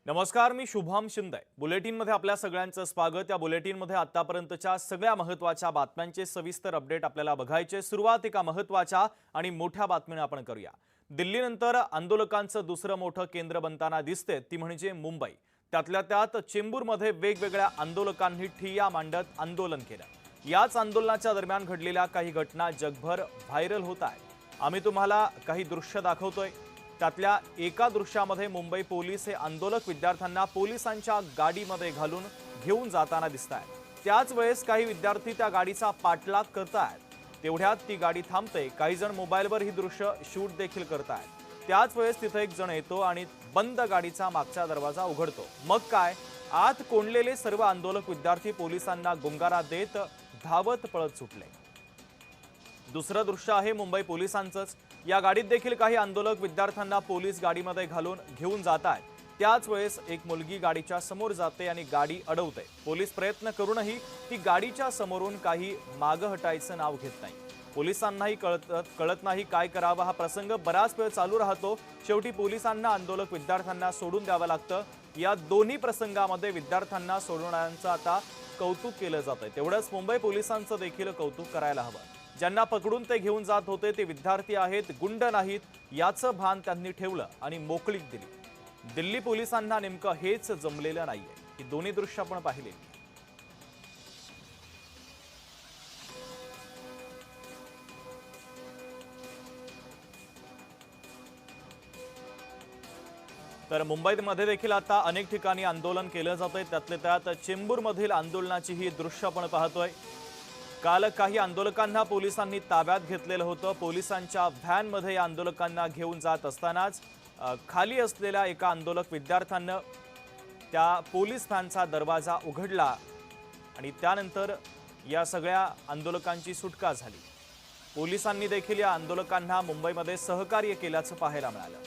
नमस्कार, मी शुभम शिंदे। बुलेटिनमध्ये आपल्या सगळ्यांचं स्वागत। या बुलेटिनमध्ये आतापर्यंतच्या सगळ्या महत्त्वाच्या बातम्यांचे सविस्तर अपडेट आपल्याला बघायचे। सुरुवात एका महत्त्वाच्या आणि मोठ्या बातमीने आपण करूया। दिल्लीनंतर आंदोलकांचं दुसरं मोठं केंद्र बनताना दिसते ती म्हणजे मुंबई। त्यातल्या त्यात चेंबूरमध्ये वेगवेगळ्या आंदोलकांनी ठिय्या मांडत आंदोलन केलं। याच आंदोलनाच्या दरम्यान घडलेल्या काही घटना जगभर व्हायरल होत आहेत। आम्ही तुम्हाला काही दृश्य दाखवतोय। त्यातल्या एका दृश्यामध्ये मुंबई पोलीस हे आंदोलक विद्यार्थ्यांना पोलिसांच्या गाडीमध्ये घालून घेऊन जाताना दिसतायत। त्याच वेळेस काही विद्यार्थी त्या गाडीचा पाठलाग करतायत। तेवढ्यात ती गाडी थांबते। काही जण मोबाईलवर ही दृश्य शूट देखील करतायत। त्याच वेळेस तिथे एक जण येतो आणि बंद गाडीचा मागचा दरवाजा उघडतो। मग काय, आत कोंडलेले सर्व आंदोलक विद्यार्थी पोलिसांना गुंगारा देत धावत पळत सुटले। दुसरं दृश्य आहे मुंबई पोलिसांचंच। या गाडीत देखील काही आंदोलक विद्यार्थ्यांना पोलीस गाडीमध्ये घालून घेऊन जात आहेत। त्याच वेळेस एक मुलगी गाडीच्या समोर जाते आणि गाडी अडवते। पोलीस प्रयत्न करूनही ती गाडीच्या समोरून काही मागे हटायचं नाव घेत नाही। पोलिसांनाही कळत नाही काय करावं। हा प्रसंग बराच वेळ चालू राहतो। शेवटी पोलिसांना आंदोलक विद्यार्थ्यांना सोडून द्यावं लागतं। या दोन्ही प्रसंगामध्ये विद्यार्थ्यांना सोडवणाऱ्यांचं आता कौतुक केलं जातंय। तेवढंच मुंबई पोलिसांचं देखील कौतुक करायला हवं। ज्यांना पकडून ते घेऊन जात होते ते विद्यार्थी आहेत, गुंड नाहीत, याचं भान त्यांनी ठेवलं आणि मोकळीक दिली। दिल्ली पोलिसांना नेमकं हेच जमलेलं नाहीये। ही दोन्ही दृश्य आपण पाहिली। तर मुंबईमध्ये देखील आता अनेक ठिकाणी आंदोलन केलं जातंय। त्यातले त्यात चेंबूरमधील आंदोलनाची ही दृश्य आपण पाहतोय। काल काही आंदोलकांना पोलिसांनी ताब्यात घेतलेलं होतं। पोलिसांच्या व्हॅनमध्ये आंदोलकांना घेऊन जात असतानाच खाली असलेल्या एका आंदोलक विद्यार्थ्यानं त्या पोलीस व्हॅनचा दरवाजा उघडला आणि त्यानंतर या सगळ्या आंदोलकांची सुटका झाली। पोलिसांनी देखील या आंदोलकांना मुंबईमध्ये सहकार्य केल्याचं पाहायला मिळालं।